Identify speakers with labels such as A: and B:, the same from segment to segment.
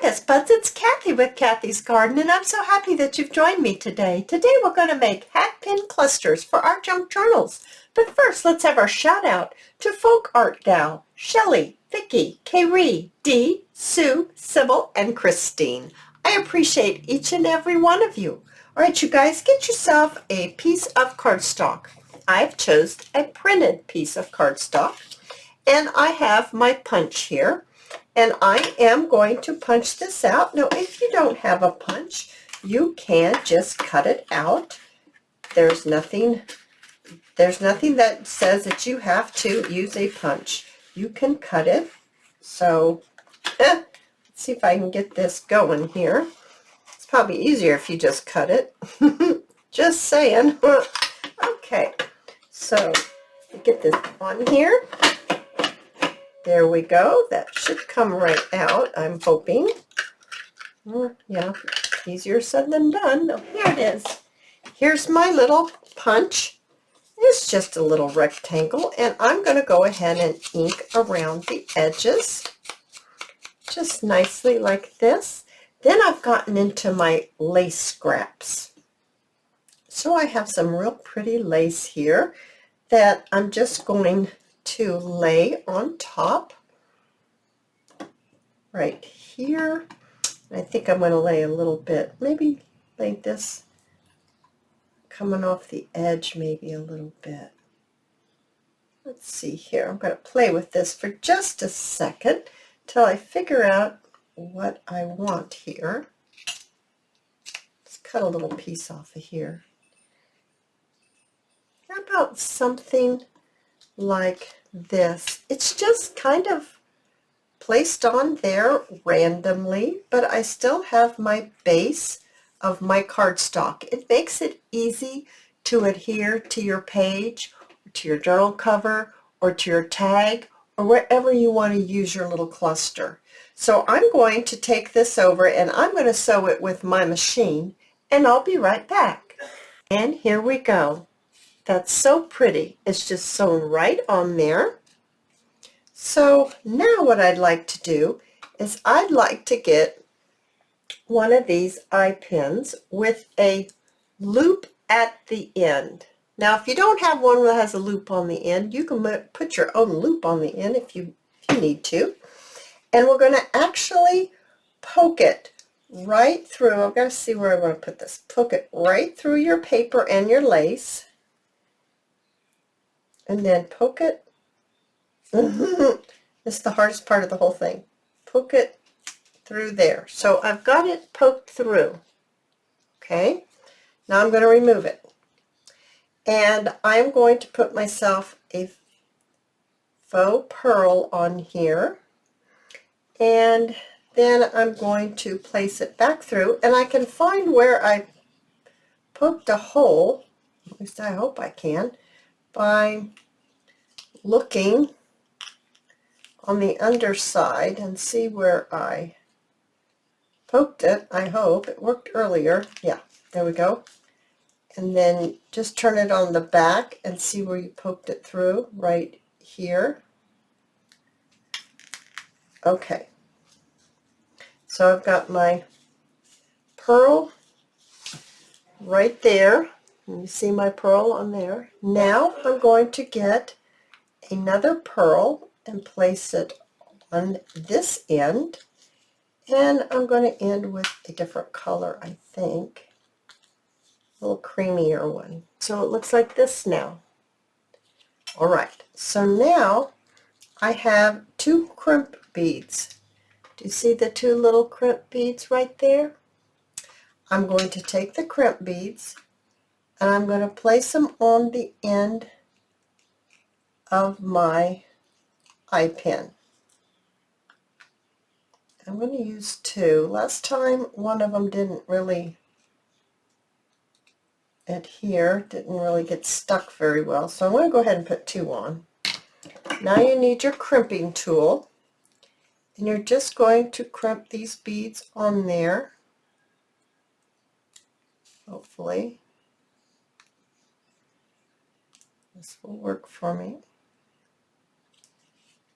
A: Guess Buds, it's Cathy with Cathy's Garden, and I'm so happy that you've joined me today. Today we're going to make hat pin clusters for our junk journals. But first, let's have our shout out to Folk Art Gal, Shelley, Vicki, Kayrie, Dee, Sue, Sybil, and Christine. I appreciate each and every one of you. All right, you guys, get yourself a piece of cardstock. I've chosen a printed piece of cardstock, and I have my punch here. And I am going to punch this out. Now, if you don't have a punch, you can just cut it out. There's nothing that says that you have to use a punch. You can cut it. So, let's see if I can get this going here. It's probably easier if you just cut it. Just saying. Okay, so get this on here. There we go. That should come right out, I'm hoping. Yeah, easier said than done. Oh, here it is. Here's my little punch. It's just a little rectangle, and I'm going to go ahead and ink around the edges, just nicely like this. Then I've gotten into my lace scraps. So I have some real pretty lace here that I'm just going to lay on top right here. I think I'm going to lay a little bit, maybe lay this coming off the edge maybe a little bit. Let's see here. I'm going to play with this for just a second till I figure out what I want here. Let's cut a little piece off of here. How about something like this? It's just kind of placed on there randomly, but I still have my base of my cardstock. It makes it easy to adhere to your page, to your journal cover, or to your tag, or wherever you want to use your little cluster. So I'm going to take this over and I'm going to sew it with my machine, and I'll be right back. And here we go. That's so pretty. It's just sewn right on there. So now what I'd like to do is I'd like to get one of these eye pins with a loop at the end. Now, if you don't have one that has a loop on the end, you can put your own loop on the end if you need to. And we're going to actually poke it right through. I've got to see where I want to put this. Poke it right through your paper and your lace. And then poke it. This is the hardest part of the whole thing. Poke it through there. So I've got it poked through. Okay, now I'm going to remove it. And I'm going to put myself a faux pearl on here. And then I'm going to place it back through. And I can find where I poked a hole, at least I hope I can, by looking on the underside and see where I poked it. I hope it worked earlier. Yeah, there we go. And then just turn it on the back and see where you poked it through right here. Okay, so I've got my pearl right there. You see my pearl on there. Now I'm going to get another pearl and place it on this end, and I'm going to end with a different color, I think, a little creamier one. So it looks like this now. All right, so now I have two crimp beads. Do you see the two little crimp beads right there? I'm going to take the crimp beads and I'm going to place them on the end of my eye pin. I'm going to use two. Last time one of them didn't really adhere, didn't really get stuck very well, so I'm going to go ahead and put two on. Now you need your crimping tool, and you're just going to crimp these beads on there, hopefully. This will work for me.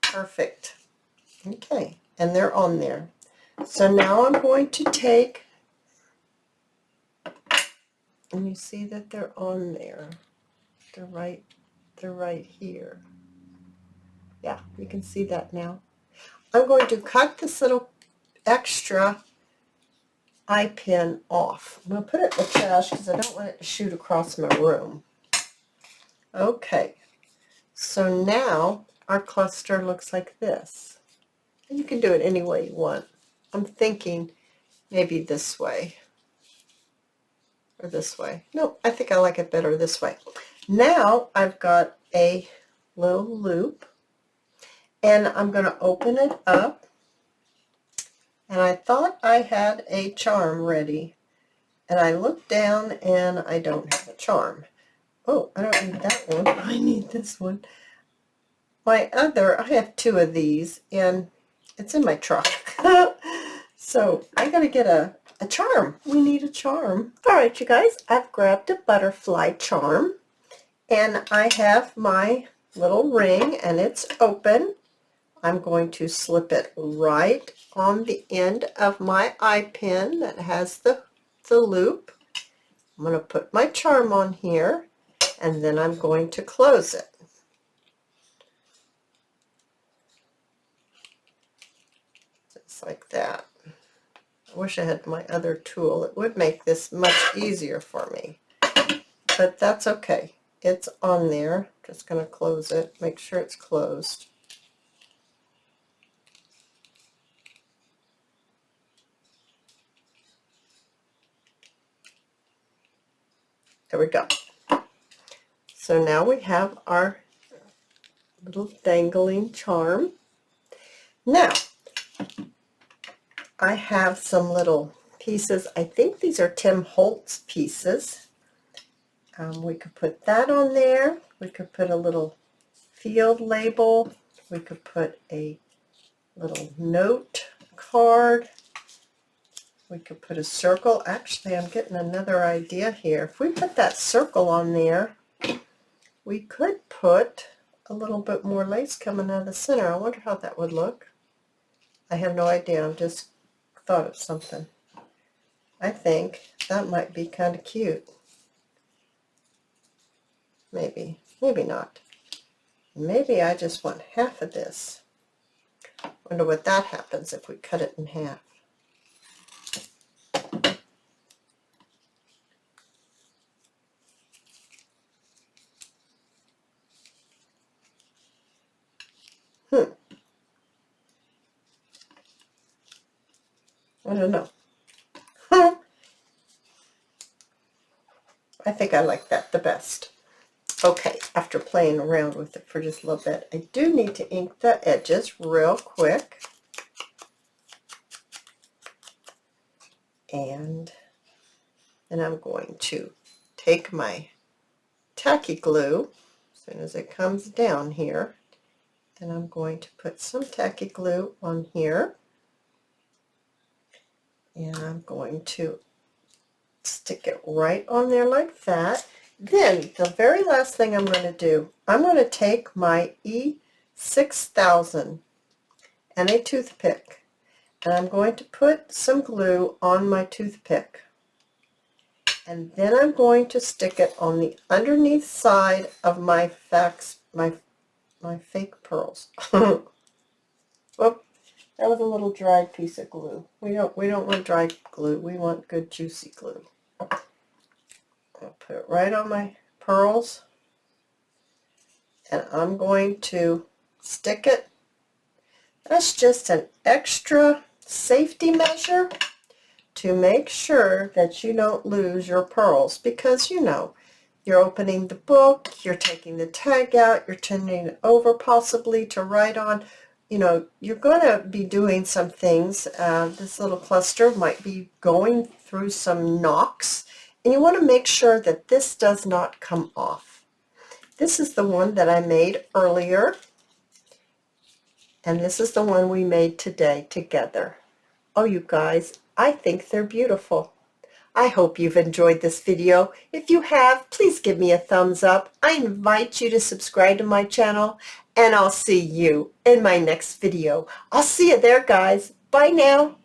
A: Perfect. Okay, and they're on there. So now I'm going to take, and you see that they're on there. They're right here. Yeah, you can see that now. I'm going to cut this little extra eye pin off. I'm going to put it in the trash because I don't want it to shoot across my room. Okay, so now our cluster looks like this. You can do it any way you want. I'm thinking maybe this way or this way. No, I think I like it better this way. Now I've got a little loop, and I'm going to open it up, and I thought I had a charm ready, and I looked down and I don't have a charm. Oh, I don't need that one. I need this one. I have two of these, and it's in my truck. So I got to get a charm. We need a charm. All right, you guys, I've grabbed a butterfly charm, and I have my little ring, and it's open. I'm going to slip it right on the end of my eye pin that has the loop. I'm going to put my charm on here, and then I'm going to close it. Just like that. I wish I had my other tool. It would make this much easier for me, but that's okay. It's on there. Just going to close it. Make sure it's closed. There we go. So now we have our little dangling charm. Now, I have some little pieces. I think these are Tim Holtz pieces. We could put that on there. We could put a little field label. We could put a little note card. We could put a circle. Actually, I'm getting another idea here. If we put that circle on there, we could put a little bit more lace coming out of the center. I wonder how that would look. I have no idea. I'm just thought of something. I think that might be kind of cute. Maybe not. Maybe I just want half of this. Wonder what that happens if we cut it in half. I don't know. I think I like that the best. Okay, after playing around with it for just a little bit, I do need to ink the edges real quick. And then I'm going to take my tacky glue as soon as it comes down here. Then I'm going to put some tacky glue on here. And I'm going to stick it right on there like that. Then the very last thing I'm going to do, I'm going to take my E6000 and a toothpick, and I'm going to put some glue on my toothpick. And then I'm going to stick it on the underneath side of my fake pearls. Whoop. That was a little dried piece of glue. We don't want dry glue. We want good juicy glue. I'll put it right on my pearls, and I'm going to stick it. That's just an extra safety measure to make sure that you don't lose your pearls, because you know, you're opening the book, you're taking the tag out, you're turning it over possibly to write on. You know, you're going to be doing some things. This little cluster might be going through some knocks, and you want to make sure that this does not come off. This is the one that I made earlier, and this is the one we made today together. Oh, you guys, I think they're beautiful. I hope you've enjoyed this video. If you have, please give me a thumbs up. I invite you to subscribe to my channel, and I'll see you in my next video. I'll see you there, guys. Bye now.